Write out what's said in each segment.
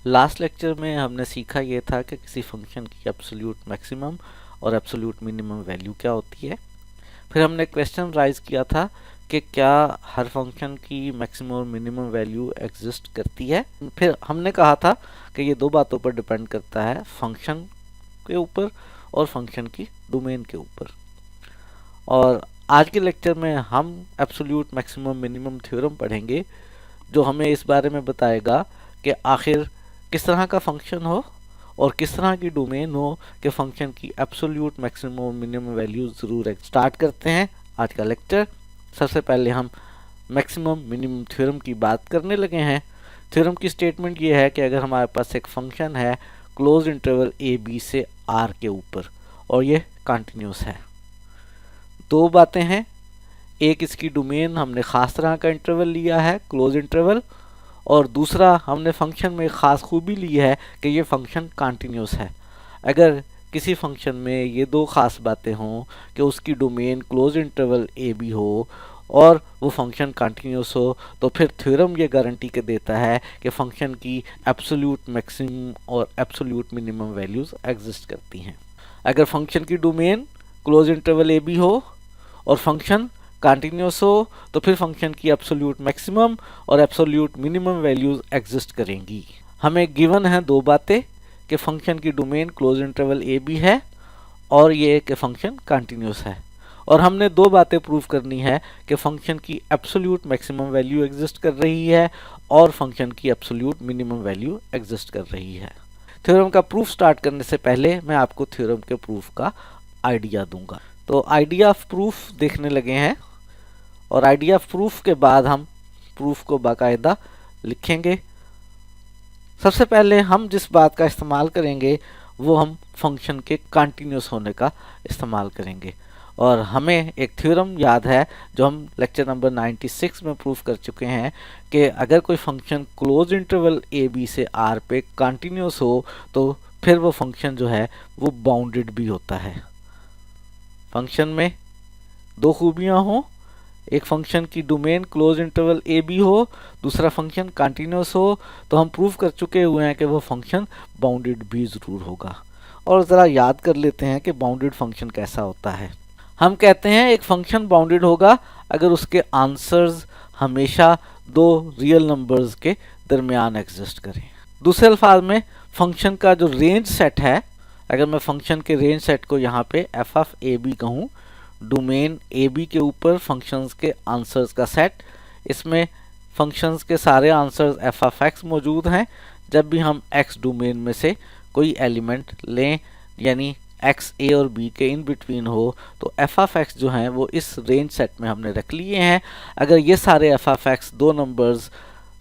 Last lecture में हमने सीखा ये था कि किसी फंक्शन की एब्सोल्यूट मैक्सिमम और एब्सोल्यूट मिनिमम वैल्यू क्या होती है। फिर हमने क्वेश्चन राइज किया था कि क्या हर फंक्शन की मैक्सिमम और मिनिमम वैल्यू एग्जिस्ट करती है। फिर हमने कहा था कि ये दो बातों पर डिपेंड करता है, फंक्शन के ऊपर और फंक्शन की डोमेन के ऊपर। और आज के लेक्चर में हम एब्सोल्यूट मैक्सिमम मिनिमम थ्योरम पढ़ेंगे, जो हमें इस बारे में बताएगा कि आखिर किस तरह का फंक्शन हो और किस तरह की डोमेन हो कि फंक्शन की एब्सोल्यूट मैक्सिमम और मिनिमम वैल्यू ज़रूर है। स्टार्ट करते हैं आज का लेक्चर। सबसे पहले हम मैक्सिमम मिनिमम थ्योरम की बात करने लगे हैं। थ्योरम की स्टेटमेंट ये है कि अगर हमारे पास एक फंक्शन है क्लोज इंटरवल ए बी से आर के ऊपर और ये कंटिन्यूस है, दो बातें हैं। एक, इसकी डोमेन हमने ख़ास तरह का इंटरवल लिया है, क्लोज इंटरवल, और दूसरा हमने फंक्शन में ख़ास खूबी ली है कि ये फंक्शन कंटिन्यूस है। अगर किसी फंक्शन में ये दो ख़ास बातें हों कि उसकी domain close interval A B हो और वो फंक्शन कंटिन्यूस हो, तो फिर थ्योरम ये गारंटी के देता है कि फंक्शन की एब्सोल्यूट मैक्सिमम और एब्सोल्यूट मिनिमम वैल्यूज़ एग्जिस्ट करती हैं। अगर फंक्शन की domain close interval A B हो और फंक्शन कंटिन्यूस हो, तो फिर फंक्शन की एब्सोल्यूट मैक्सिमम और एब्सोल्यूट मिनिमम वैल्यूज एग्जिस्ट करेंगी। हमें गिवन है दो बातें कि फंक्शन की domain close interval A B है और ये कि फंक्शन कंटिन्यूस है, और हमने दो बातें प्रूव करनी है कि फंक्शन की एब्सोल्यूट मैक्सिमम वैल्यू एग्जिस्ट कर रही है और फंक्शन की एब्सोल्यूट मिनिमम वैल्यू एग्जिस्ट कर रही है। थ्योरम का प्रूफ स्टार्ट करने से पहले मैं आपको थ्योरम के प्रूफ का आइडिया दूंगा। तो आइडिया ऑफ प्रूफ देखने लगे हैं, और आइडिया ऑफ प्रूफ के बाद हम प्रूफ को बाकायदा लिखेंगे। सबसे पहले हम जिस बात का इस्तेमाल करेंगे वो हम फंक्शन के कंटिन्यूस होने का इस्तेमाल करेंगे। और हमें एक थ्योरम याद है जो हम लेक्चर नंबर 96 में प्रूफ कर चुके हैं कि अगर कोई function close interval A B से आर पे कंटिन्यूस हो तो फिर वो फंक्शन जो है वो बाउंडेड भी होता है। फंक्शन में दो खूबियाँ हों, एक फंक्शन की domain close interval A B हो, दूसरा फंक्शन कंटिन्यूस हो, तो हम प्रूव कर चुके हुए हैं कि वो फंक्शन बाउंडेड भी ज़रूर होगा। और ज़रा याद कर लेते हैं कि बाउंडेड फंक्शन कैसा होता है। हम कहते हैं एक फंक्शन बाउंडेड होगा अगर उसके आंसर्स हमेशा दो रियल नंबर्स के दरमियान एग्जिस्ट करें। दूसरे अल्फाज में फंक्शन का जो रेंज सेट है, अगर मैं फंक्शन के रेंज सेट को यहाँ पे एफ ऑफ ए बी कहूँ, डोमेन ए बी के ऊपर फंक्शंस के आंसर्स का सेट, इसमें फंक्शंस के सारे आंसर्स एफ ऑफ एक्स मौजूद हैं। जब भी हम एक्स डोमेन में से कोई एलिमेंट लें, यानी एक्स ए और बी के इन बिटवीन हो, तो एफ ऑफ एक्स जो हैं वो इस रेंज सेट में हमने रख लिए हैं। अगर ये सारे एफ ऑफ एक्स दो नंबर्स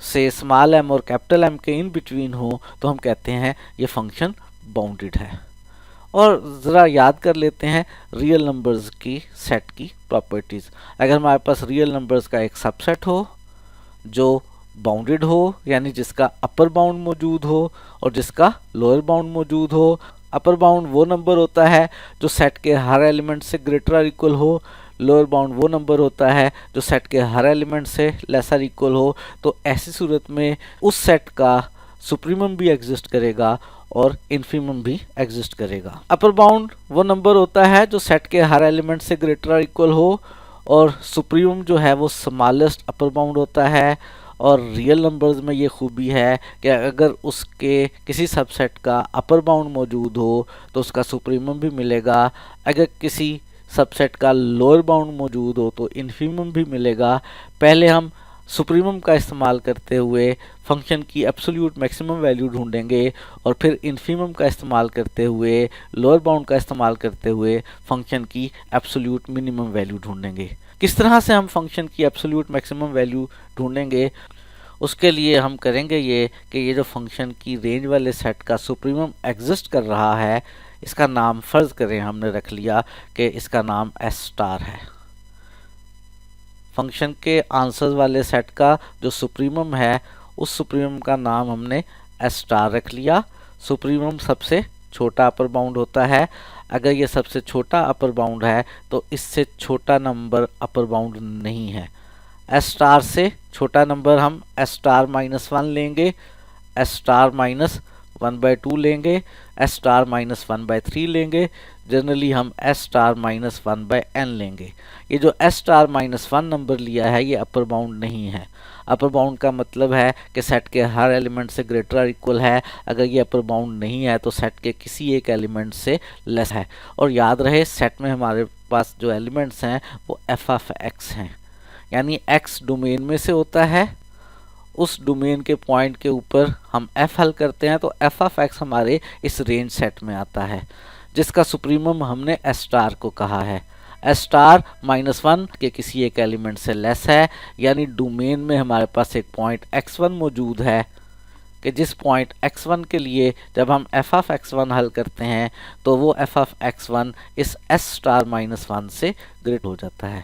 से स्मॉल एम और कैपिटल एम के इन बिटवीन हो तो हम कहते हैं ये फंक्शन बाउंडेड है। और ज़रा याद कर लेते हैं रियल नंबर्स की सेट की प्रॉपर्टीज़। अगर हमारे पास रियल नंबर्स का एक सबसेट हो जो बाउंडेड हो, यानी जिसका अपर बाउंड मौजूद हो और जिसका लोअर बाउंड मौजूद हो। अपर बाउंड वो नंबर होता है जो सेट के हर एलिमेंट से ग्रेटर और इक्वल हो, लोअर बाउंड वो नंबर होता है जो सेट के हर एलिमेंट से लेसर इक्वल हो। तो ऐसी सूरत में उस सेट का सुप्रीमम भी एग्जिस्ट करेगा और इन्फीमम भी एग्जिस्ट करेगा। अपर बाउंड वो नंबर होता है जो सेट के हर एलिमेंट से ग्रेटर और इक्वल हो, और सुप्रीमम जो है वो स्मॉलेस्ट अपर बाउंड होता है। और रियल नंबर्स में ये खूबी है कि अगर उसके किसी सबसेट का अपर बाउंड मौजूद हो तो उसका सुप्रीमम भी मिलेगा, अगर किसी सबसेट का लोअर बाउंड मौजूद हो तो इन्फीमम भी मिलेगा। पहले हम सुप्रीमम का इस्तेमाल करते हुए फंक्शन की एब्सोल्यूट मैक्सिमम वैल्यू ढूंढेंगे, और फिर इन्फीमम का इस्तेमाल करते हुए, लोअर बाउंड का इस्तेमाल करते हुए फंक्शन की एब्सोल्यूट मिनिमम वैल्यू ढूंढेंगे। किस तरह से हम फंक्शन की एब्सोल्यूट मैक्सिमम वैल्यू ढूंढेंगे, उसके लिए हम करेंगे ये कि ये जो फंक्शन की रेंज वाले सेट का सुप्रीमम एग्जिस्ट कर रहा है, इसका नाम फ़र्ज़ करें हमने रख लिया कि इसका नाम एस स्टार है। फंक्शन के आंसर्स वाले सेट का जो सुप्रीमम है उस सुप्रीमम का नाम हमने एस स्टार रख लिया। सुप्रीमम सबसे छोटा अपर बाउंड होता है। अगर ये सबसे छोटा अपर बाउंड है तो इससे छोटा नंबर अपर बाउंड नहीं है। एस स्टार से छोटा नंबर हम एस स्टार -1 लेंगे, एस स्टार माइनस 1/2 लेंगे, एस स्टार माइनस 1/3 लेंगे, जनरली हम एस स्टार माइनस 1/n लेंगे। ये जो एस स्टार माइनस 1 नंबर लिया है ये अपर बाउंड नहीं है। अपर बाउंड का मतलब है कि सेट के हर एलिमेंट से ग्रेटर और इक्वल है। अगर ये अपर बाउंड नहीं है तो सेट के किसी एक एलिमेंट से लेस है। और याद रहे सेट में हमारे पास जो एलिमेंट्स हैं वो एफ ऑफ एक्स हैं, यानी एक्स डोमेन में से होता है, उस डोमेन के पॉइंट के ऊपर हम एफ हल करते हैं तो एफ ऑफ एक्स हमारे इस रेंज सेट में आता है, जिसका सुप्रीमम हमने एस स्टार को कहा है। एस स्टार -1 के किसी एक एलिमेंट से लेस है, यानी डोमेन में हमारे पास एक पॉइंट x1 मौजूद है कि जिस पॉइंट x1 के लिए जब हम f ऑफ x1 हल करते हैं तो वो f ऑफ x1 इस s स्टार -1 से ग्रेटर हो जाता है।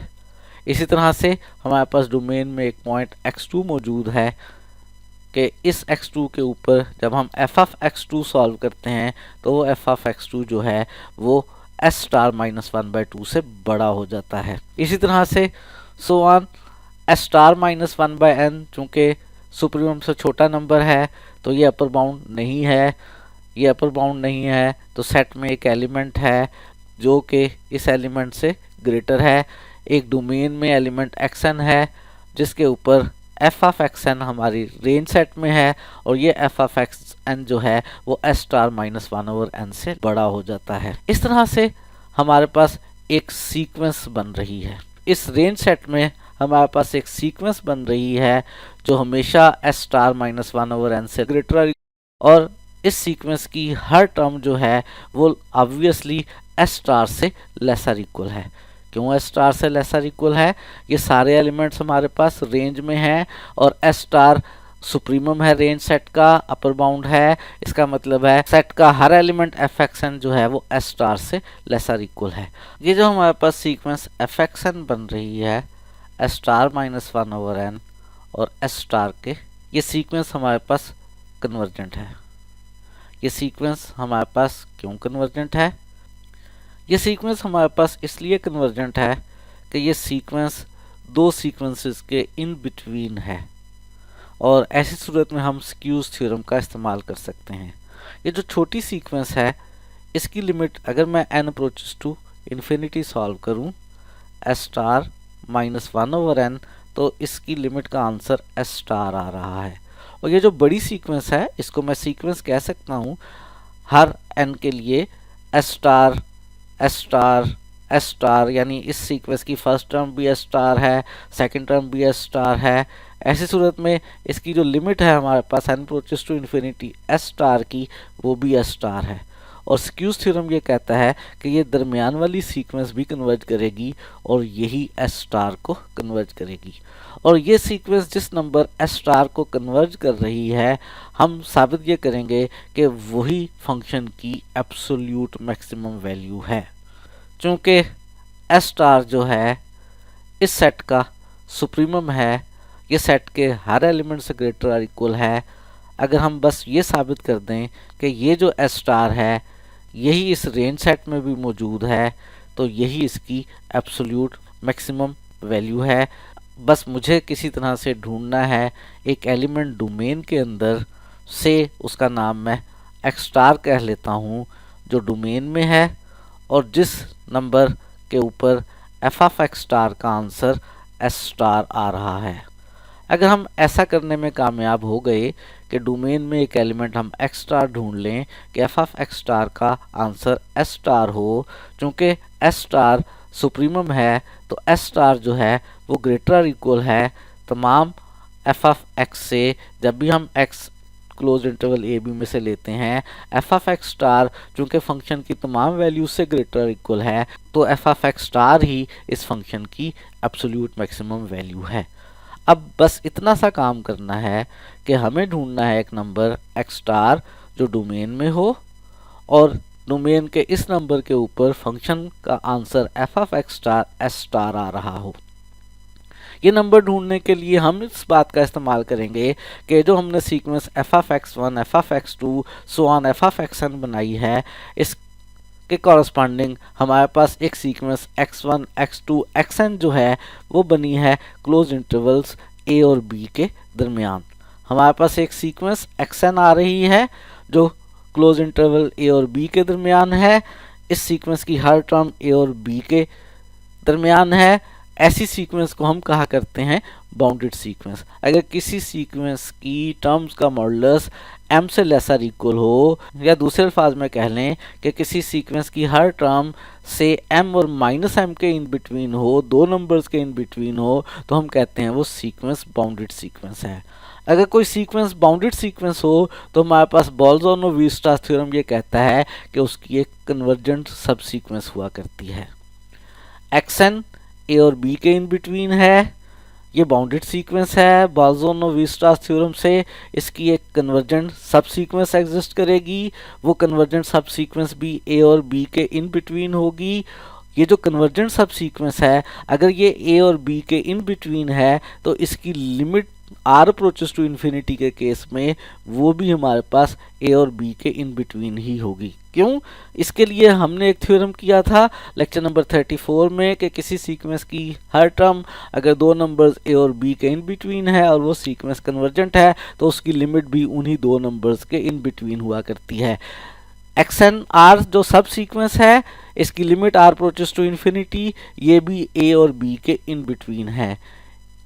इसी तरह से हमारे पास डोमेन में एक पॉइंट x2 मौजूद है कि इस x2 के ऊपर जब हम f ऑफ x2 सॉल्व करते हैं तो वो f ऑफ x2 जो है वो s स्टार -1/2 से बड़ा हो जाता है। इसी तरह से so on s star -1/n, चूँकि सुप्रीमम से छोटा नंबर है तो ये अपर बाउंड नहीं है। ये अपर बाउंड नहीं है तो सेट में एक एलिमेंट है जो कि इस एलिमेंट से ग्रेटर है। एक डोमेन में एलिमेंट xn है जिसके ऊपर f ऑफ xn हमारी रेंज सेट में है और ये f ऑफ xn जो है वो s स्टार -1/n से बड़ा हो जाता है। इस तरह से हमारे पास एक सीक्वेंस बन रही है। इस रेंज सेट में हमारे पास एक सीक्वेंस बन रही है जो हमेशा s स्टार -1/n से ग्रेटर, और इस सीक्वेंस की हर टर्म जो है वो ऑब्वियसली s स्टार से लेसर इक्वल है। क्यों s स्टार से लेसर इक्वल है? ये सारे एलिमेंट्स हमारे पास रेंज में हैं और s स्टार सुप्रीमम है रेंज सेट का, अपर बाउंड है। इसका मतलब है सेट का हर एलिमेंट fxn जो है वो s स्टार से लेसर इक्वल है। ये जो हमारे पास सीक्वेंस fxn बन रही है s स्टार -1/n और s स्टार के, ये सीक्वेंस हमारे पास कन्वर्जेंट है। ये सीक्वेंस हमारे पास क्यों कन्वर्जेंट है? ये सीक्वेंस हमारे पास इसलिए कन्वर्जेंट है कि ये सीक्वेंस दो सीक्वेंसेस के इन बिटवीन है और ऐसी सूरत में हम स्क्यूज थ्योरम का इस्तेमाल कर सकते हैं। ये जो छोटी सीक्वेंस है इसकी लिमिट अगर मैं n approaches to infinity solve करूं s स्टार -1/n तो इसकी लिमिट का आंसर s स्टार आ रहा है। और ये जो बड़ी सीक्वेंस है इसको मैं सीक्वेंस कह सकता हूँ हर n के लिए s star s star s star, यानी इस सीक्वेंस की फर्स्ट टर्म भी s स्टार है, सेकंड टर्म भी s स्टार है। ऐसी सूरत में इसकी जो लिमिट है हमारे पास n approaches to infinity s star की वो भी s स्टार है। और स्क्यूज थ्योरम ये कहता है कि ये दरमियान वाली सीक्वेंस भी कन्वर्ज करेगी और यही s स्टार को कन्वर्ज करेगी। और ये सीक्वेंस जिस नंबर s स्टार को कन्वर्ज कर रही है हम साबित ये करेंगे कि वही फंक्शन की एब्सोल्यूट मैक्सिमम वैल्यू है। चूँकि s स्टार जो है इस सेट का सुप्रीमम है, ये सेट के हर एलिमेंट से ग्रेटर और इक्वल है। अगर हम बस ये साबित कर दें कि ये जो s स्टार है यही इस रेंज सेट में भी मौजूद है तो यही इसकी एब्सोल्यूट मैक्सिमम वैल्यू है। बस मुझे किसी तरह से ढूंढना है एक एलिमेंट डोमेन के अंदर से, उसका नाम मैं x स्टार कह लेता हूँ, जो डोमेन में है और जिस नंबर के ऊपर f ऑफ x स्टार का आंसर s स्टार आ रहा है। अगर हम ऐसा करने में कामयाब हो गए कि डोमेन में एक एलिमेंट हम x स्टार ढूंढ लें कि f ऑफ x स्टार का आंसर s स्टार हो, चूँकि s स्टार सुप्रीमम है तो s स्टार जो है वो ग्रेटर और इक्वल है तमाम f ऑफ x से। जब भी हम x close interval A B में से लेते हैं f ऑफ x स्टार चूँकि फंक्शन की तमाम वैल्यू से ग्रेटर और इक्वल है तो f ऑफ x स्टार ही इस फंक्शन की एब्सोल्यूट मैक्सिमम वैल्यू है। अब बस इतना सा काम करना है कि हमें ढूंढना है एक नंबर x स्टार जो डोमेन में हो और डोमेन के इस नंबर के ऊपर फंक्शन का answer f of x star s star आ रहा हो। ये नंबर ढूंढने के लिए हम इस बात का इस्तेमाल करेंगे कि जो हमने sequence f of x1, f of x2 so on f of xn बनाई है इसके कॉरस्पॉन्डिंग हमारे पास एक सीक्वेंस x1, x2, xn जो है वो बनी है क्लोज इंटरवल्स a और b के दरमियान। हमारे पास एक सीक्वेंस xn आ रही है जो क्लोज इंटरवल a और b के दरमियान है। इस सीक्वेंस की हर टर्म a और b के दरमियान है। ऐसी सीक्वेंस को हम कहा करते हैं बाउंडेड सीक्वेंस। अगर किसी सीक्वेंस की टर्म्स का मॉडुलस m से लेसर इक्वल हो, या दूसरे अल्फाज में कह लें कि किसी सीक्वेंस की हर टर्म से m और माइनस m के इन बिटवीन हो, दो नंबर्स के इन बिटवीन हो, तो हम कहते हैं वो सीक्वेंस बाउंडेड सीक्वेंस है। अगर कोई सीक्वेंस बाउंडेड सीक्वेंस हो तो हमारे पास बोल्ट्जमान-वीयर्स्ट्रास थ्योरम ये कहता है कि उसकी एक कन्वर्जेंट सब सीक्वेंस हुआ करती है। xn a और b के इन बिटवीन है, ये बाउंडेड सीक्वेंस है। बोल्ट्जमान-वीयर्स्ट्रास थ्योरम से इसकी एक कन्वर्जेंट सब सीक्वेंस एग्जिस्ट करेगी। वो कन्वर्जेंट सब सीक्वेंस भी a और b के इन बिटवीन होगी। ये जो कन्वर्जेंट सब सीक्वेंस है, अगर ये a और b के इन बिटवीन है तो इसकी limit r approaches to infinity के केस में वो भी हमारे पास a और b के इन बिटवीन ही होगी। क्यों? इसके लिए हमने एक थ्योरम किया था लेक्चर नंबर 34 में कि किसी सीक्वेंस की हर टर्म अगर दो नंबर्स a और b के इन बिटवीन है और वो सीक्वेंस कन्वर्जेंट है तो उसकी लिमिट भी उन्हीं दो नंबर्स के इन बिटवीन हुआ करती है। xn r जो सब सीक्वेंस है, इसकी limit r approaches to infinity, ये भी a और b के इन बिटवीन है।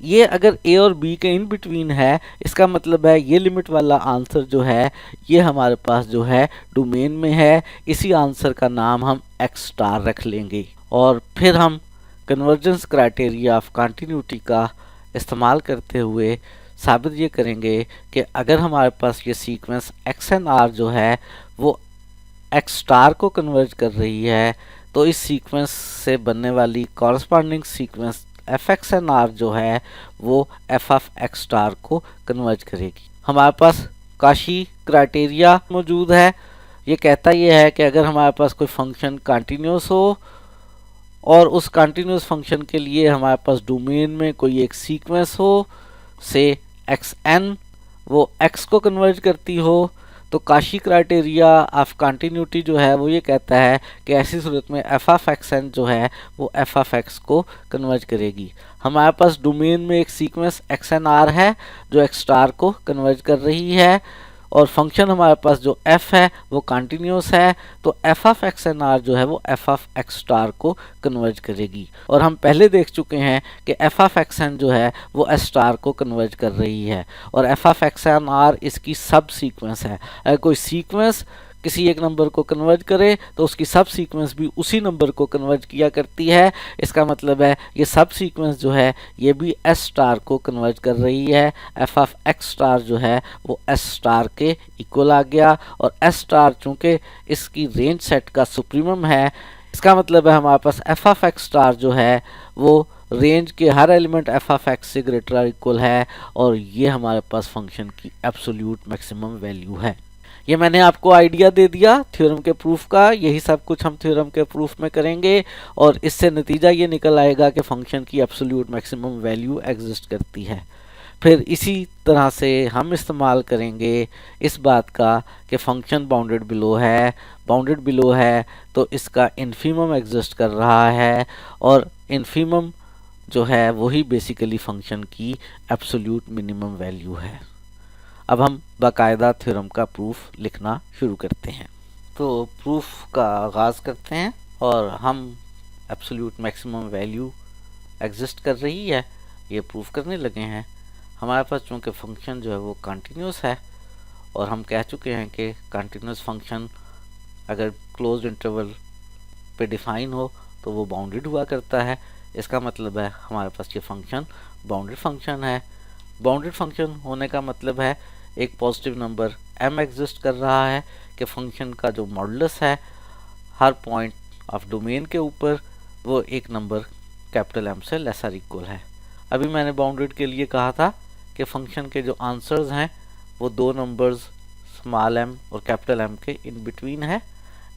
ये अगर a और b के इन बिटवीन है, इसका मतलब है ये लिमिट वाला आंसर जो है ये हमारे पास जो है डोमेन में है। इसी आंसर का नाम हम x स्टार रख लेंगे और फिर हम कन्वर्जेंस क्राइटेरिया ऑफ कंटिन्यूटी का इस्तेमाल करते हुए साबित ये करेंगे कि अगर हमारे पास ये सीक्वेंस xn r जो है वो x स्टार को कन्वर्ज कर रही है तो इस सीक्वेंस से बनने वाली कॉरस्पॉन्डिंग सीक्वेंस fxn r जो है वो f ऑफ x स्टार को कन्वर्ज करेगी। हमारे पास काशी क्राइटेरिया मौजूद है। ये कहता ये है कि अगर हमारे पास कोई फंक्शन कंटिन्यूस हो और उस कंटिन्यूस फंक्शन के लिए हमारे पास डोमेन में कोई एक सीक्वेंस हो, से xn वो x को कन्वर्ज करती हो, तो काशी क्राइटेरिया ऑफ कंटिन्यूटी जो है वो ये कहता है कि ऐसी सूरत में f ऑफ xn जो है वो f ऑफ x को कन्वर्ज करेगी। हमारे पास डोमेन में एक सीक्वेंस xn r है जो x स्टार को कन्वर्ज कर रही है और फंक्शन हमारे पास जो f है वो कंटिन्यूस है, तो f ऑफ xn r जो है वो f ऑफ x स्टार को कन्वर्ज करेगी। और हम पहले देख चुके हैं कि f ऑफ xn जो है वो s स्टार को कन्वर्ज कर रही है और f ऑफ xn r इसकी सब सीक्वेंस है। अगर कोई सीक्वेंस किसी एक नंबर को कन्वर्ज करे तो उसकी सब सीक्वेंस भी उसी नंबर को कन्वर्ज किया करती है। इसका मतलब है ये सब सीक्वेंस जो है ये भी एस स्टार को कन्वर्ज कर रही है। एफ ऑफ एक्स स्टार जो है वो एस स्टार के इक्वल आ गया और एस स्टार चूँकि इसकी रेंज सेट का सुप्रीमम है, इसका मतलब है हमारे पास एफ ऑफ एक्स स्टार जो है वो रेंज के हर एलिमेंट एफ ऑफ एक्स से ग्रेटर और इक्वल है और ये हमारे पास फंक्शन की एब्सोल्यूट मैक्सिमम वैल्यू है। ये मैंने आपको आइडिया दे दिया थ्योरम के प्रूफ का। यही सब कुछ हम थ्योरम के प्रूफ में करेंगे और इससे नतीजा ये निकल आएगा कि फंक्शन की एब्सोल्यूट मैक्सिमम वैल्यू एग्जिस्ट करती है। फिर इसी तरह से हम इस्तेमाल करेंगे इस बात का कि फंक्शन बाउंडेड बिलो है तो इसका इन्फीमम एग्जिस्ट कर रहा है और इन्फीमम जो है वही बेसिकली फंक्शन की एब्सोल्यूट मिनिमम वैल्यू है। अब हम बाकायदा थ्योरम का प्रूफ लिखना शुरू करते हैं। तो प्रूफ का आगाज़ करते हैं और हम एब्सोल्यूट मैक्सिमम वैल्यू एग्जिस्ट कर रही है ये प्रूफ करने लगे हैं। हमारे पास चूँकि फंक्शन जो है वो कंटिन्यूस है और हम कह चुके हैं कि कंटिन्यूस फंक्शन अगर क्लोज्ड इंटरवल पे डिफ़ाइन हो तो वो बाउंडेड हुआ करता है। इसका मतलब है हमारे पास ये फंक्शन बाउंडेड फंक्शन है। बाउंडेड फंक्शन होने का मतलब है एक पॉजिटिव नंबर m एग्जिस्ट कर रहा है कि फंक्शन का जो मॉडुलस है हर पॉइंट ऑफ डोमेन के ऊपर वो एक नंबर कैपिटल M से लेसर इक्वल है। अभी मैंने बाउंडेड के लिए कहा था कि फंक्शन के जो आंसर्स हैं वो दो नंबर्स स्मॉल m और कैपिटल M के इन बिटवीन है।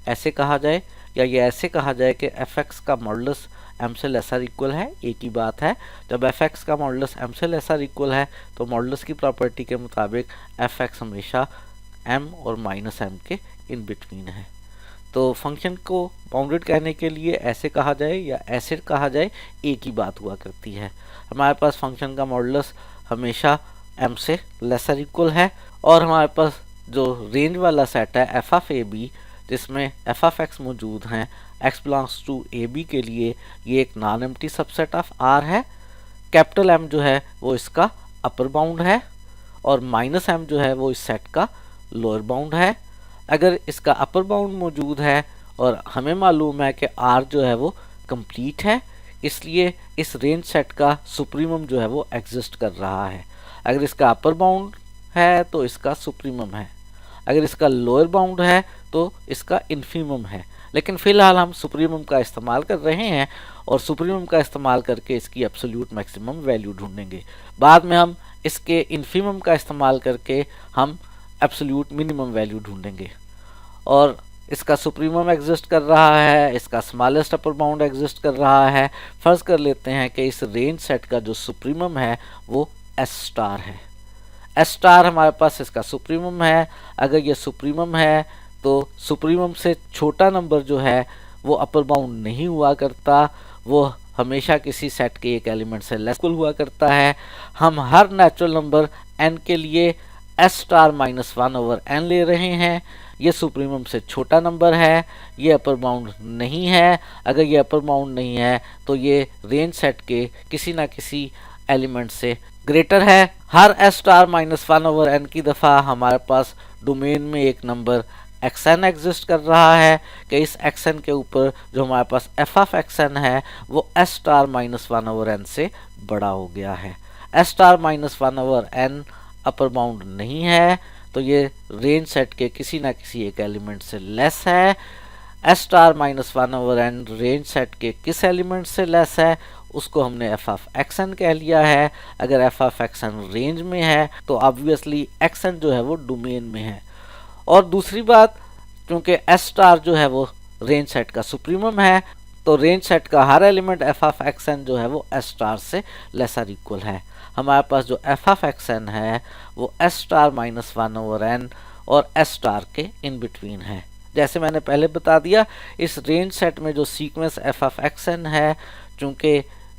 ऐसे कहा जाए या ये ऐसे कहा जाए कि f(x) का मॉडुलस m से लेसर इक्वल है, एक ही बात है। जब f(x) का मॉडुलस m से लेसर इक्वल है तो मॉडुलस की प्रॉपर्टी के मुताबिक f(x) हमेशा m और माइनस m के इन बिटवीन है। तो फंक्शन को बाउंडेड कहने के लिए ऐसे कहा जाए या ऐसे कहा जाए एक ही बात हुआ करती है। हमारे पास फंक्शन का मॉडुलस हमेशा m से लेसर इक्वल है। और हमारे पास जो रेंज वाला सेट है एफ ऑफ ए बी, जिसमें एफ ऑफ एक्स मौजूद हैं x belongs to A B के लिए, ये एक non empty subset of R है। कैपिटल M जो है वो इसका अपर बाउंड है और माइनस M जो है वो इस सेट का लोअर बाउंड है। अगर इसका अपर बाउंड मौजूद है और हमें मालूम है कि R जो है वो कंप्लीट है, इसलिए इस रेंज सेट का सुप्रीमम जो है वो एग्जिस्ट कर रहा है। अगर इसका अपर बाउंड है तो इसका सुप्रीमम है, अगर इसका लोअर बाउंड है तो इसका इन्फीमम है। लेकिन फ़िलहाल हम सुप्रीमम का इस्तेमाल कर रहे हैं और सुप्रीमम का इस्तेमाल करके इसकी एब्सोल्यूट मैक्सिमम वैल्यू ढूंढेंगे। बाद में हम इसके इन्फीमम का इस्तेमाल करके हम एब्सोल्यूट मिनिमम वैल्यू ढूंढेंगे। और इसका सुप्रीमम एग्जिस्ट कर रहा है, इसका स्मॉलेस्ट अपर बाउंड एग्जिस्ट कर रहा है। फर्ज कर लेते हैं कि इस रेंज सेट का जो सुप्रीमम है वो एस स्टार है। एस स्टार हमारे पास इसका सुप्रीमम है। अगर ये सुप्रीमम है तो सुप्रीमम से छोटा नंबर जो है वो अपर बाउंड नहीं हुआ करता, वो हमेशा किसी सेट के एक एलिमेंट से लेस इक्वल हुआ करता है। हम हर नेचुरल नंबर n के लिए S star minus 1 over n ले रहे हैं। ये सुप्रीमम से छोटा नंबर है, ये अपर बाउंड नहीं है। अगर ये अपर बाउंड नहीं है तो ये रेंज सेट के किसी ना किसी एलिमेंट से ग्रेटर है। हर s star minus 1 over n की दफ़ा हमारे पास डोमेन में एक नंबर xn एग्जिस्ट कर रहा है कि इस xn के ऊपर जो हमारे पास f ऑफ xn है वो s star minus 1 over n से बड़ा हो गया है। s star minus 1 over n upper bound नहीं है तो ये रेंज सेट के किसी ना किसी एक एलिमेंट से लेस है। s star minus 1 over n range set के किस एलिमेंट से लेस है उसको हमने f ऑफ xn कह लिया है। अगर f ऑफ xn रेंज में है तो ऑब्वियसली xn जो है वो डोमेन में है। और दूसरी बात, क्योंकि s स्टार जो है वो रेंज सेट का सुप्रीमम है तो रेंज सेट का हर एलिमेंट f ऑफ xn जो है वो s स्टार से लेसर इक्वल है। हमारे पास जो f ऑफ xn है वो s star minus 1 over n और s स्टार के इन बिटवीन है। जैसे मैंने पहले बता दिया, इस रेंज सेट में जो सीक्वेंस f ऑफ xn है, चूँकि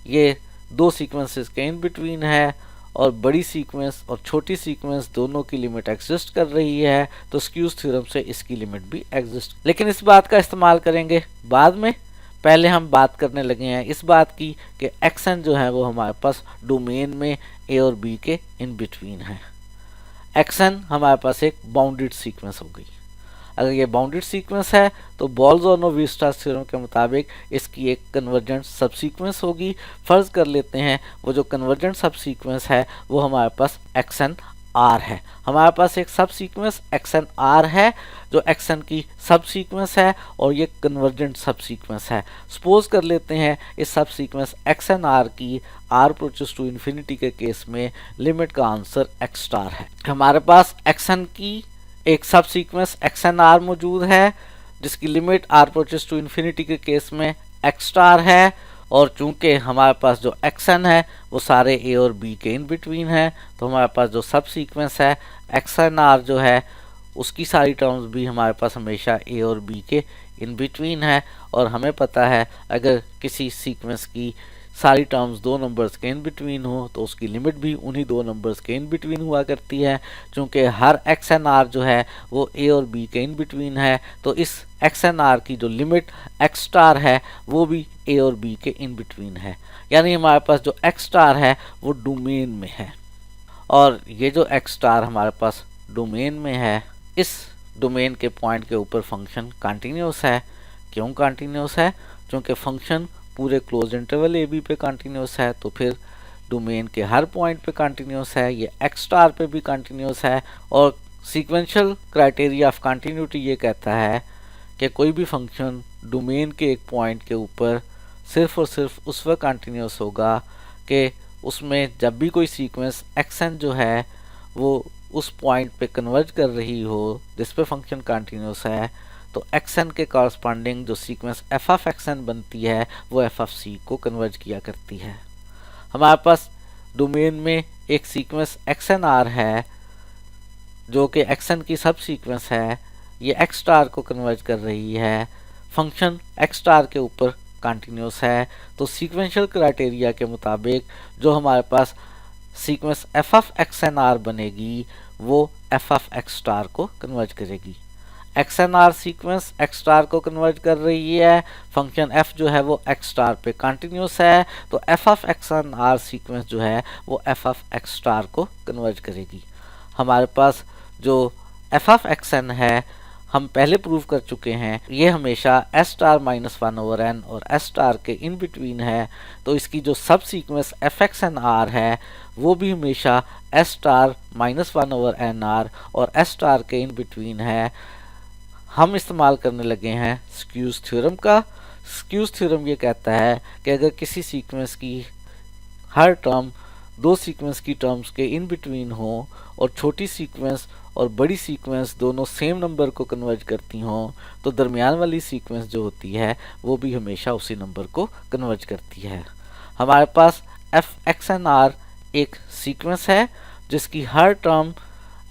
ये दो सीक्वेंसेस के इन बिटवीन है और बड़ी सीक्वेंस और छोटी सीक्वेंस दोनों की लिमिट एग्जिस्ट कर रही है, तो स्क्यूज थ्योरम से इसकी लिमिट भी एग्जिस्ट। लेकिन इस बात का इस्तेमाल करेंगे बाद में। पहले हम बात करने लगे हैं इस बात की कि xn जो है वो हमारे पास डोमेन में a और b के इन बिटवीन है। xn हमारे पास एक बाउंडेड सीक्वेंस हो गई। अगर ये बाउंडेड सीक्वेंस है तो बोल्ज़-ऑर्नो-वीयरस्ट्रास थ्योरम के मुताबिक इसकी एक कन्वर्जेंट सब सीक्वेंस होगी। फ़र्ज़ कर लेते हैं वो जो कन्वर्जेंट सब सीक्वेंस है वो हमारे पास xn r है। हमारे पास एक सब सीक्वेंस xn r है जो xn की सब सीक्वेंस है और ये कन्वर्जेंट सब सीक्वेंस है। सपोज कर लेते हैं इस सब सीक्वेंस xn r की r अप्रोचेस टू इन्फिनिटी के केस में लिमिट का आंसर x स्टार है। हमारे पास xn की एक सब सीक्वेंस xn r मौजूद है जिसकी limit r approaches to infinity के केस में x स्टार है। और चूंकि हमारे पास जो xn है वो सारे a और b के इन बिटवीन है तो हमारे पास जो सब सीक्वेंस है xn r जो है उसकी सारी टर्म्स भी हमारे पास हमेशा a और b के इन बिटवीन है। और हमें पता है अगर किसी सीक्वेंस की सारी टर्म्स दो नंबर्स के इन बिटवीन हो तो उसकी लिमिट भी उन्हीं दो नंबर्स के इन बिटवीन हुआ करती है। चूँकि हर xn r जो है वो a और b के इन बिटवीन है तो इस xn r की जो लिमिट x स्टार है वो भी a और b के इन बिटवीन है। यानी हमारे पास जो x स्टार है वो डोमेन में है और ये जो x स्टार हमारे पास डोमेन में है, इस डोमेन के पॉइंट के ऊपर फंक्शन कंटिन्यूस है। क्यों कंटिन्यूस है? क्योंकि फंक्शन पूरे क्लोज इंटरवल ए बी पे कंटिन्यूस है तो फिर डोमेन के हर पॉइंट पे कंटिन्यूस है। ये x स्टार पे भी कंटिन्यूस है और सीक्वेंशियल क्राइटेरिया ऑफ कंटिन्यूटी ये कहता है कि कोई भी फंक्शन डोमेन के एक पॉइंट के ऊपर सिर्फ और सिर्फ उस वक्त कंटिन्यूस होगा कि उसमें जब भी कोई सीक्वेंस xn जो है वो उस पॉइंट पे कन्वर्ज कर रही हो जिस पे फंक्शन कंटिन्यूस है, तो xn के कॉरस्पॉन्डिंग जो सीक्वेंस f ऑफ xn बनती है वो f ऑफ c को कन्वर्ज किया करती है। हमारे पास डोमेन में एक सीक्वेंस xn r है जो कि xn की सब सीक्वेंस है, ये x स्टार को कन्वर्ज कर रही है। फंक्शन x स्टार के ऊपर कंटिन्यूस है तो सीक्वेंशियल क्राइटेरिया के मुताबिक जो हमारे पास sequence f of x N r बनेगी वो एफ ऑफ एक्स स्टार को कन्वर्ज करेगी। X N R sequence x star को कन्वर्ट कर रही है, फंक्शन एफ जो है वो एक्स स्टार पे कंटिन्यूस है, तो F of x N R sequence जो है वो एफ ऑफ एक्स स्टार को कन्वर्ट करेगी। हमारे पास जो एफ ऑफ एक्स एन है हम पहले प्रूव कर चुके हैं, ये हमेशा S star minus one over N और एस स्टार के इन बिटवीन है, तो इसकी जो subsequence F x N R है वो भी हमेशा S star minus one over N R और एस स्टार के इन बिटवीन है। हम इस्तेमाल करने लगे हैं स्क्यूज थ्योरम का। स्क्यूज थ्योरम ये कहता है कि अगर किसी सीक्वेंस की हर टर्म दो सीक्वेंस की टर्म्स के इन बिटवीन हो और छोटी सीक्वेंस और बड़ी सीक्वेंस दोनों सेम नंबर को कन्वर्ज करती हों, तो दरमियान वाली सीक्वेंस जो होती है वो भी हमेशा उसी नंबर को कन्वर्ज करती है। हमारे पास एफ एक्स एन आर एक सीक्वेंस है जिसकी हर term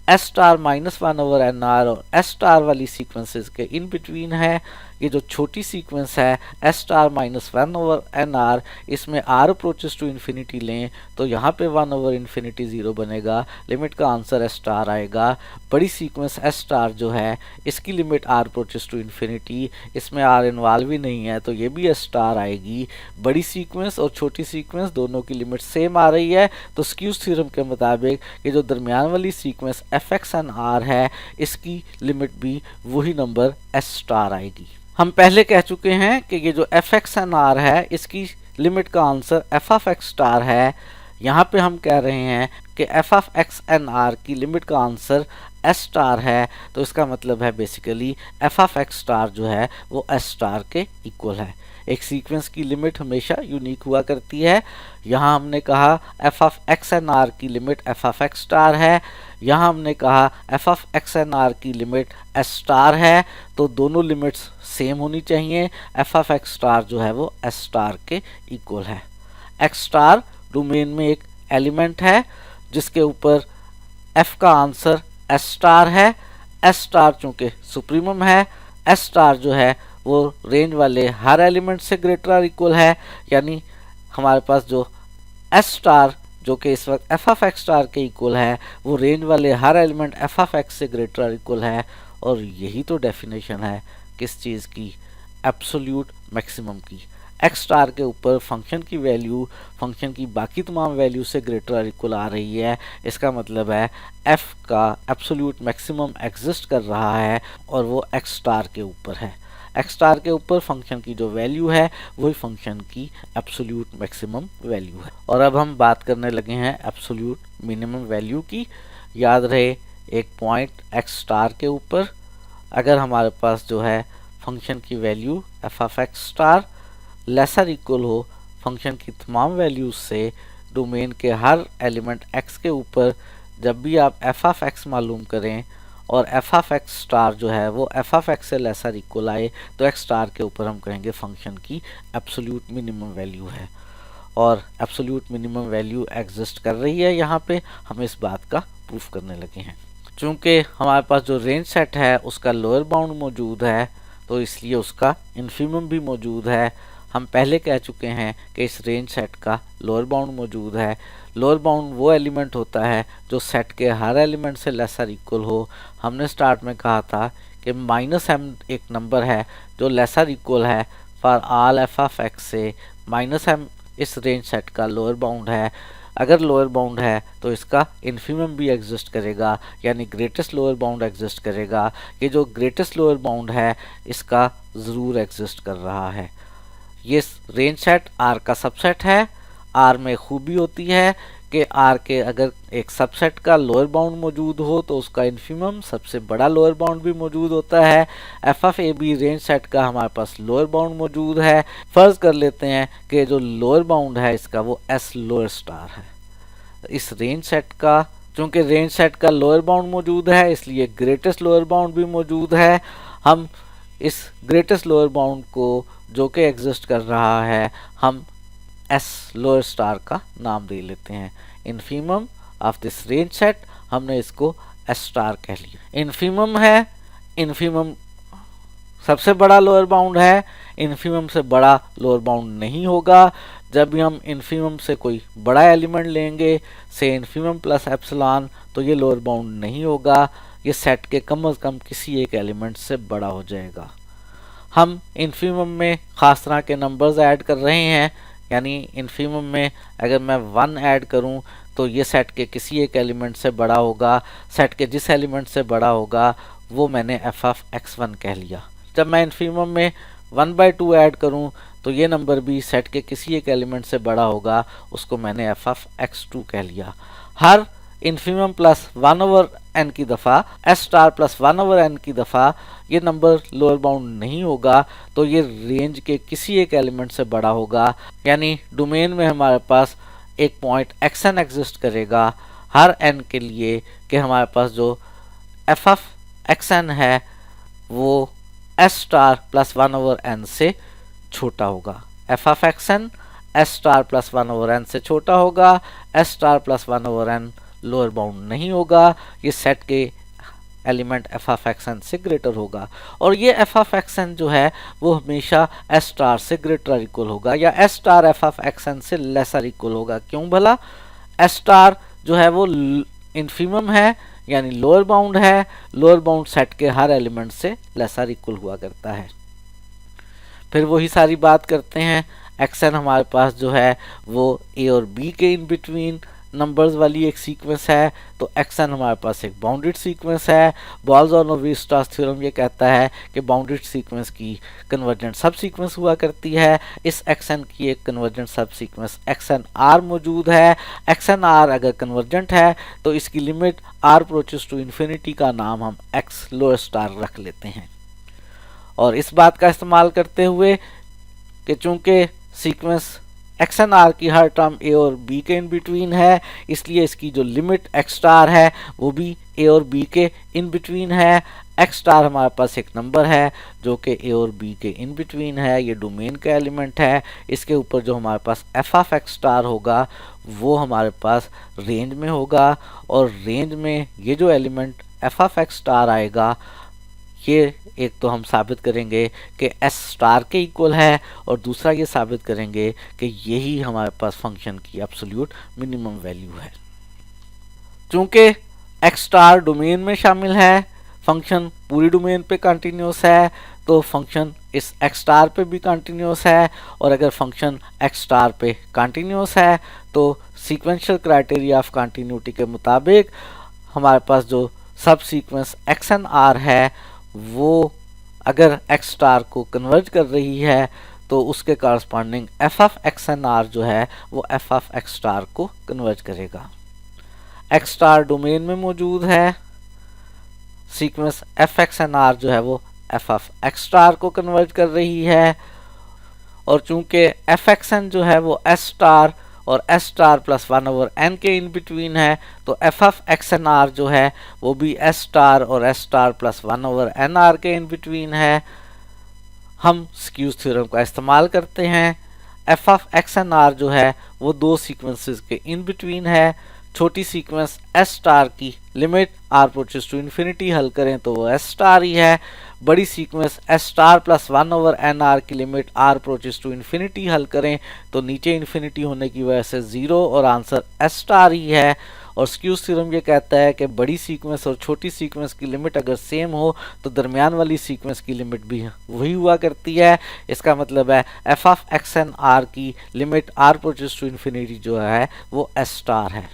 s star minus one over N R और एस स्टार वाली सीक्वेंसेस के इन बिटवीन है। ये जो छोटी सीक्वेंस है s star minus one over N r, इसमें आर अप्रोचेस टू इन्फिनिटी लें तो यहाँ पे वन ओवर इन्फिनिटी ज़ीरो बनेगा, लिमिट का आंसर एस स्टार आएगा। बड़ी सीक्वेंस एस स्टार जो है इसकी limit are approaches to infinity, इसमें आर इन्वॉल्व ही नहीं है तो ये भी एस स्टार आएगी। बड़ी सीक्वेंस और छोटी सीक्वेंस दोनों की लिमिट सेम आ रही है, तो स्क्यूज थ्योरम के मुताबिक ये जो दरमियान वाली sequence F x N R है इसकी लिमिट भी वही नंबर एस स्टार आएगी। हम पहले कह चुके हैं कि ये जो एफ एक्स एन आर है इसकी लिमिट का answer F of x star है। यहाँ पे हम कह रहे हैं कि F of x N R की लिमिट का आंसर एस स्टार है, तो इसका मतलब है basically F of x star जो है वो एस स्टार के इक्वल है। एक सीक्वेंस की लिमिट हमेशा यूनिक हुआ करती है। यहाँ हमने कहा F of x N R की limit F of x star है, यहाँ हमने कहा F of x N R की लिमिट एस स्टार है, तो दोनों लिमिट्स सेम होनी चाहिए। एफ ऑफ एक्स स्टार जो है वो एस स्टार के इक्वल है। एक्स स्टार डोमेन में एक एलिमेंट है जिसके ऊपर एफ का आंसर एस स्टार है। एस स्टार चूँकि सुप्रीमम है, एस स्टार जो है वो रेंज वाले हर एलिमेंट से ग्रेटर और इक्वल है, यानी हमारे पास जो एस स्टार जो कि इस वक्त एफ ऑफ एक्स स्टार के इक्वल है वो रेंज वाले हर एलिमेंट एफ ऑफ एक्स से ग्रेटर और इक्वल है। और यही तो डेफिनेशन है किस चीज़ की, एब्सोल्यूट मैक्सिमम की। एक्स स्टार के ऊपर फंक्शन की वैल्यू फंक्शन की बाकी तमाम वैल्यू से ग्रेटर और इक्वल आ रही है, इसका मतलब है एफ का एब्सोल्यूट मैक्सिमम एग्जिस्ट कर रहा है और वो एक्स स्टार के ऊपर है। एक्स स्टार के ऊपर फंक्शन की जो वैल्यू है वही फंक्शन की एब्सोल्यूट मैक्सिमम वैल्यू है। और अब हम बात करने लगे हैं एब्सोल्यूट मिनिमम वैल्यू की। याद रहे एक पॉइंट एक्स स्टार के ऊपर अगर हमारे पास जो है फंक्शन की value F of x star lesser equal हो फंक्शन की तमाम वैल्यूज से डोमेन के हर एलिमेंट एक्स के ऊपर, जब भी आप एफ ऑफ एक्स मालूम करें और एफ ऑफ एक्स स्टार जो है वो एफ ऑफ एक्स से लेसर इक्वल आए, तो एक्स स्टार के ऊपर हम कहेंगे फंक्शन की एब्सोल्यूट मिनिमम वैल्यू है। और एब्सोल्यूट मिनिमम वैल्यू एग्जिस्ट कर रही है, यहाँ पे हम इस बात का प्रूफ करने लगे हैं। चूँकि हमारे पास जो रेंज सेट है उसका लोअर बाउंड मौजूद है, तो इसलिए उसका इन्फीमम भी मौजूद है। हम पहले कह चुके हैं कि इस रेंज सेट का लोअर बाउंड मौजूद है। लोअर बाउंड वो एलिमेंट होता है जो सेट के हर एलिमेंट से लेसर इक्वल हो। हमने स्टार्ट में कहा था कि माइनस एम एक नंबर है जो लेसर इक्वल है for all F of x से। माइनस एम इस रेंज सेट का लोअर बाउंड है। अगर लोअर बाउंड है तो इसका इन्फीमम भी एग्जिस्ट करेगा, यानी ग्रेटेस्ट लोअर बाउंड एग्जिस्ट करेगा। ये जो ग्रेटेस्ट लोअर बाउंड है इसका ज़रूर एग्जिस्ट कर रहा है। ये रेंज सेट आर का सबसेट है। आर में खूबी होती है कि आर के अगर एक सबसेट का लोअर बाउंड मौजूद हो तो उसका इन्फीमम सबसे बड़ा लोअर बाउंड भी मौजूद होता है। F of A B range set का हमारे पास लोअर बाउंड मौजूद है। फर्ज कर लेते हैं कि जो लोअर बाउंड है इसका वो एस लोअर स्टार है। इस रेंज सेट का चूँकि रेंज सेट का लोअर बाउंड मौजूद है इसलिए ग्रेटेस्ट लोअर बाउंड भी मौजूद है। हम इस ग्रेटेस्ट लोअर बाउंड को जो कि एग्जिस्ट कर रहा है हम एस लोअर स्टार का नाम दे लेते हैं। Infimum of this range set हमने इसको एस स्टार कह लिया। इन्फीमम है, इन्फीमम सबसे बड़ा लोअर बाउंड है, इन्फीमम से बड़ा लोअर बाउंड नहीं होगा। जब भी हम इन्फीमम से कोई बड़ा एलिमेंट लेंगे, से इन्फीमम प्लस एप्सिलॉन, तो ये लोअर बाउंड नहीं होगा, ये सेट के कम से कम किसी एक एलिमेंट से बड़ा हो जाएगा। हम इन्फीमम में ख़ास तरह के नंबर्स ऐड कर रहे हैं, यानी इन्फीमम में अगर मैं 1 ऐड करूं तो ये सेट के किसी एक एलिमेंट से बड़ा होगा, सेट के जिस एलिमेंट से बड़ा होगा वो मैंने एफ ऑफ x1 कह लिया। जब मैं इन्फीमम में 1/2 ऐड करूं तो ये नंबर भी सेट के किसी एक एलिमेंट से बड़ा होगा, उसको मैंने एफ ऑफ x2 कह लिया। हर इन्फीमम प्लस 1/n की दफ़ा, एस स्टार प्लस 1/n की दफ़ा ये नंबर लोअर बाउंड नहीं होगा, तो ये रेंज के किसी एक एलिमेंट से बड़ा होगा, यानी डोमेन में हमारे पास एक पॉइंट xn एग्जिस्ट करेगा हर n के लिए, कि हमारे पास जो एफ ऑफ xn है वो एस स्टार प्लस 1/n से छोटा होगा। F of xn S star plus 1/n से छोटा होगा, S star plus 1/n lower bound नहीं होगा, ये सेट के एलिमेंट एफ ऑफ एक्सन से ग्रेटर होगा। और ये एफ ऑफ एक्सन जो है वो हमेशा एस स्टार से ग्रेटर इक्वल होगा, या S star F of action से लेसर इक्वल होगा। क्यों भला? एस स्टार जो है वो इन्फीमम है, यानी लोअर बाउंड है, लोअर बाउंड सेट के हर एलिमेंट से लेसर इक्वल हुआ करता है। फिर वही सारी बात करते हैं, एक्सन हमारे पास जो है वो ए और बी के इन बिटवीन नंबर्स वाली एक सीक्वेंस है, तो एक्सन हमारे पास एक बाउंडेड सीक्वेंस है। बॉल्स और नोविस्टास थ्योरम ये कहता है कि बाउंडेड सीक्वेंस की कन्वर्जेंट सब सीक्वेंस हुआ करती है। इस एक्सन की एक कन्वर्जेंट सब सीक्वेंस एक्सन आर मौजूद है। एक्सन आर अगर कन्वर्जेंट है तो इसकी limit are approaches to infinity का नाम हम एक्स लोअर स्टार रख लेते हैं। और इस बात का इस्तेमाल करते हुए कि चूंकि सीक्वेंस एक्सन आर की हर टर्म ए और बी के इन बिटवीन है, इसलिए इसकी जो लिमिट एक्स स्टार है वो भी ए और बी के इन बिटवीन है। एक्स स्टार हमारे पास एक नंबर है जो कि ए और बी के इन बिटवीन है, ये डोमेन का एलिमेंट है। इसके ऊपर जो हमारे पास एफ ऑफ एक्स स्टार होगा वो हमारे पास रेंज में होगा, और रेंज में ये जो element F of x star आएगा ये एक तो हम साबित करेंगे कि एस स्टार के इक्वल है, और दूसरा ये साबित करेंगे कि यही हमारे पास फंक्शन की एब्सोल्यूट मिनिमम वैल्यू है। चूंकि एक्स स्टार डोमेन में शामिल है, फंक्शन पूरी डोमेन पे कंटिन्यूस है, तो फंक्शन इस एक्स स्टार पे भी कंटिन्यूस है। और अगर फंक्शन एक्स स्टार पे कंटिन्यूस है तो सीक्वेंशियल क्राइटेरिया ऑफ कंटिन्यूटी के मुताबिक हमारे पास जो सब सीक्वेंस एक्सन आर है वो अगर एक्स स्टार को कन्वर्ज कर रही है तो उसके corresponding F of X N R जो है वो एफ ऑफ एक्स स्टार को कन्वर्ज करेगा। एक्स स्टार डोमेन में मौजूद है, सीक्वेंस एफ एक्सन आर जो है वो एफ ऑफ एक्स स्टार को कन्वर्ज कर रही है, और चूंकि एफ एक्सन जो है वो एस स्टार और एस स्टार प्लस 1/n के इन बिटवीन है, तो एफ ऑफ एक्सन आर जो है वो भी एस स्टार और S star plus 1/n R के इन बिटवीन है। हम स्क्यूज थ्योरम का इस्तेमाल करते हैं। एफ ऑफ एक्सन आर जो है वो दो सीक्वेंसेस के इन बिटवीन है। छोटी सीक्वेंस एस स्टार की limit are approaches to infinity हल करें तो वो एस स्टार ही है। बड़ी sequence s star plus 1/n r की limit are approaches to infinity हल करें तो नीचे इन्फिनिटी होने की वजह से 0 और आंसर एस स्टार ही है। और स्क्यूज थ्योरम ये कहता है कि बड़ी सीक्वेंस और छोटी सीक्वेंस की लिमिट अगर सेम हो तो दरमियान वाली सीक्वेंस की लिमिट भी वही हुआ करती है। इसका मतलब है एफ ऑफ एक्सन आर की limit are approaches to infinity जो है वो एस स्टार है।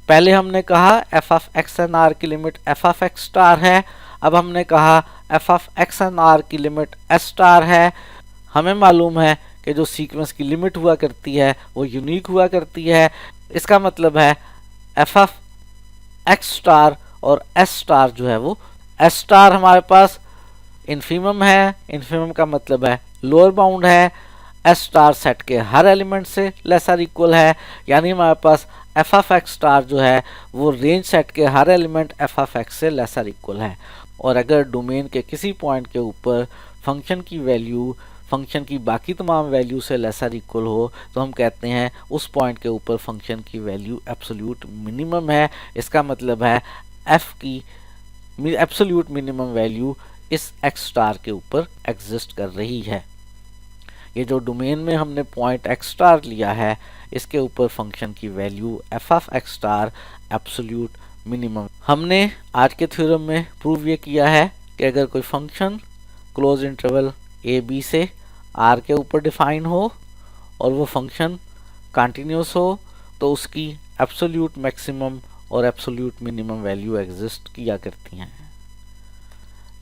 पहले हमने कहा एफ ऑफ एक्सन आर की limit F of x star है, अब हमने कहा एफ ऑफ एक्सन आर की लिमिट एस स्टार है। हमें मालूम है कि जो सीक्वेंस की लिमिट हुआ करती है वो यूनिक हुआ करती है। इसका मतलब है एफ ऑफ एक्स स्टार और एस स्टार जो है वो एस स्टार हमारे पास इन्फीमम है, इन्फीमम का मतलब है लोअर बाउंड है, एस स्टार सेट के हर एलिमेंट से लेसर इक्वल है, यानी हमारे पास एफ ऑफ एक्स स्टार जो है वो रेंज सेट के हर एलिमेंट एफ ऑफ एक्स से लेसर इक्वल है। और अगर डोमेन के किसी पॉइंट के ऊपर फंक्शन की वैल्यू फंक्शन की बाकी तमाम वैल्यू से लेसर इक्वल हो तो हम कहते हैं उस पॉइंट के ऊपर फंक्शन की वैल्यू एब्सोल्यूट मिनिमम है। इसका मतलब है एफ की एब्सोल्यूट मिनिमम वैल्यू इस एक्स स्टार के ऊपर एग्जिस्ट कर रही है। ये जो डोमेन में हमने पॉइंट x स्टार लिया है इसके ऊपर फंक्शन की value f of x star absolute minimum. हमने आज के थ्योरम में प्रूव ये किया है कि अगर कोई function close interval a b से r के ऊपर डिफाइन हो और वो फंक्शन कंटिन्यूस हो तो उसकी एब्सोल्यूट मैक्सिमम और एब्सोल्यूट मिनिमम वैल्यू एग्जिस्ट किया करती हैं।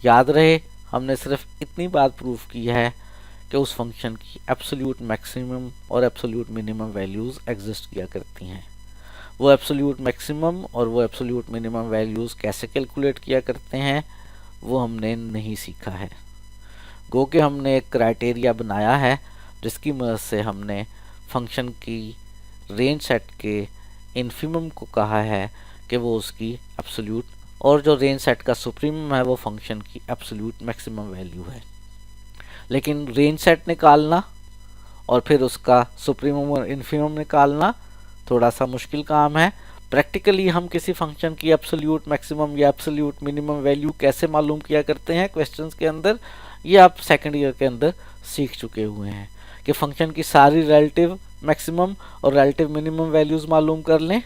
याद रहे हमने सिर्फ इतनी बात प्रूफ की है कि उस फंक्शन की एब्सोल्यूट मैक्सिमम और एब्सोल्यूट मिनिमम वैल्यूज़ एग्जिस्ट किया करती हैं। वो एब्सोल्यूट मैक्सिमम और वो एब्सोल्यूट मिनिमम वैल्यूज़ कैसे कैलकुलेट किया करते हैं वो हमने नहीं सीखा है। गो के हमने एक क्राइटेरिया बनाया है जिसकी मदद से हमने फंक्शन की रेंज सेट के इन्फिमम को कहा है कि वो उसकी एब्सोल्यूट, और जो रेंज सेट का सुप्रीमम है वो फंक्शन की एब्सोल्यूट मैक्सिमम वैल्यू है। लेकिन रेंज सेट निकालना और फिर उसका सुप्रीमम और इन्फिमम निकालना थोड़ा सा मुश्किल काम है। प्रैक्टिकली हम किसी फंक्शन की एब्सोल्यूट मैक्सिमम या एब्सोल्यूट मिनिमम वैल्यू कैसे मालूम किया करते हैं क्वेश्चंस के अंदर, ये आप सेकंड ईयर के अंदर सीख चुके हुए हैं कि फंक्शन की सारी रिलेटिव मैक्सिमम और रिलेटिव मिनिमम वैल्यूज़ मालूम कर लें,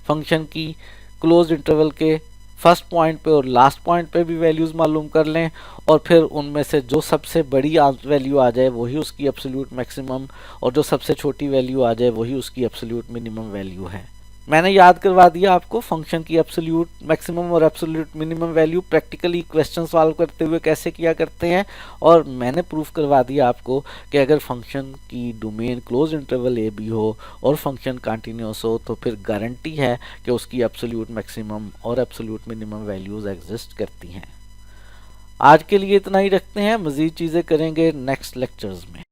फंक्शन की क्लोज इंटरवल के फर्स्ट पॉइंट पे और लास्ट पॉइंट पे भी वैल्यूज़ मालूम कर लें, और फिर उनमें से जो सबसे बड़ी वैल्यू आ जाए वही उसकी एब्सोल्यूट मैक्सिमम और जो सबसे छोटी वैल्यू आ जाए वही उसकी एब्सोल्यूट मिनिमम वैल्यू है। मैंने याद करवा दिया आपको फंक्शन की एब्सोल्यूट मैक्सिमम और absolute minimum value practically question solve करते हुए कैसे किया करते हैं, और मैंने प्रूफ करवा दिया आपको कि अगर फंक्शन की domain close interval A B हो और फंक्शन कंटिन्यूस हो तो फिर गारंटी है कि उसकी एब्सोल्यूट मैक्सिमम और एब्सोल्यूट मिनिमम वैल्यूज़ एग्जिस्ट करती हैं। आज के लिए इतना ही रखते हैं, मज़ीद चीज़ें करेंगे नेक्स्ट लेक्चर्स में।